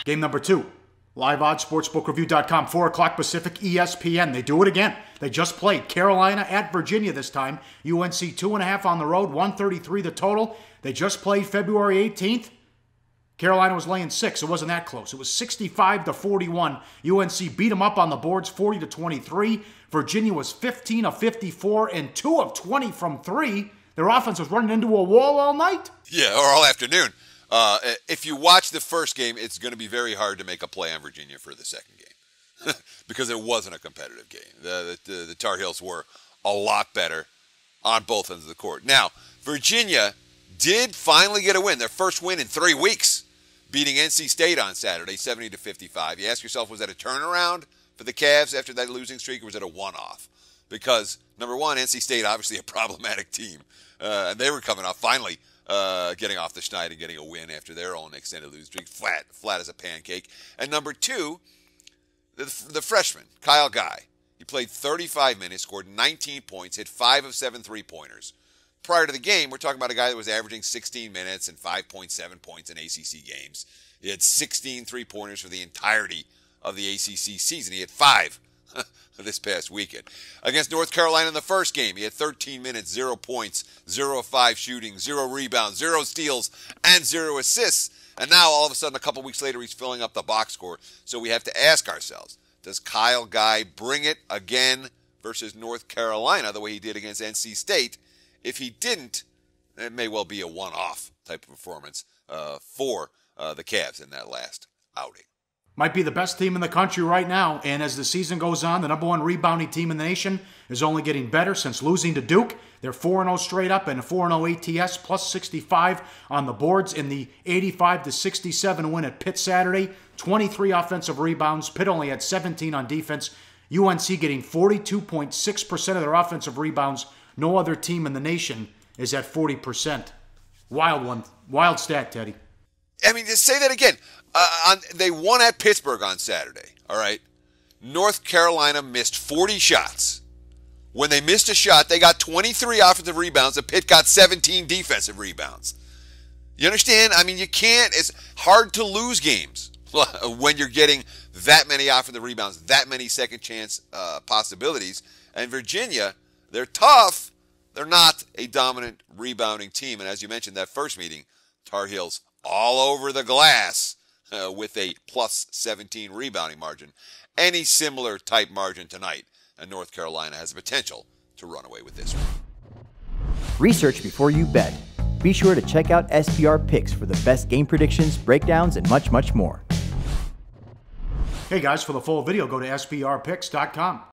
Game number 2. Live odds, sportsbookreview.com, 4 o'clock Pacific, ESPN. They do it again. They just played Carolina at Virginia this time. UNC 2.5 on the road, 133 the total. They just played February 18th. Carolina was laying 6. It wasn't that close. It was 65-41. UNC beat them up on the boards, 40-23. Virginia was 15 of 54 and 2 of 20 from 3. Their offense was running into a wall all night. Yeah, or all afternoon. If you watch the first game, it's going to be very hard to make a play on Virginia for the second game because it wasn't a competitive game. The Tar Heels were a lot better on both ends of the court. Now, Virginia did finally get a win, their first win in 3 weeks, beating NC State on Saturday, 70-55. You ask yourself, was that a turnaround for the Cavs after that losing streak, or was it a one-off? Because, number one, NC State, obviously a problematic team, and they were coming off finally getting off the schneid and getting a win after their own extended losing streak, flat as a pancake. And number two, the freshman, Kyle Guy. He played 35 minutes, scored 19 points, hit 5 of 7 three-pointers. Prior to the game, we're talking about a guy that was averaging 16 minutes and 5.7 points in ACC games. He had 16 three-pointers for the entirety of the ACC season. He had 5 this past weekend. Against North Carolina in the first game, he had 13 minutes, 0 points, 0 of 5 shooting, 0 rebounds, 0 steals, and 0 assists. And now, all of a sudden, a couple weeks later, he's filling up the box score. So we have to ask ourselves, does Kyle Guy bring it again versus North Carolina the way he did against NC State? If he didn't, it may well be a one-off type of performance for the Cavs in that last outing. Might be the best team in the country right now, and as the season goes on, the number 1 rebounding team in the nation is only getting better since losing to Duke. They're 4-0 straight up and a 4-0 ATS, plus 65 on the boards in the 85-67 win at Pitt Saturday. 23 offensive rebounds. Pitt only had 17 on defense. UNC getting 42.6% of their offensive rebounds. No other team in the nation is at 40%. Wild one. Wild stat, Teddy. I mean, just say that again. They won at Pittsburgh on Saturday, all right? North Carolina missed 40 shots. When they missed a shot, they got 23 offensive rebounds, and Pitt got 17 defensive rebounds. You understand? I mean, you can't. It's hard to lose games when you're getting that many offensive rebounds, that many second chance possibilities. And Virginia, they're tough. They're not a dominant rebounding team. And as you mentioned, that first meeting, Tar Heels all over the glass with a plus 17 rebounding margin. Any similar type margin tonight, and North Carolina has the potential to run away with this one. Research before you bet. Be sure to check out SPR Picks for the best game predictions, breakdowns, and much, much more. Hey guys, for the full video, go to SPRpicks.com.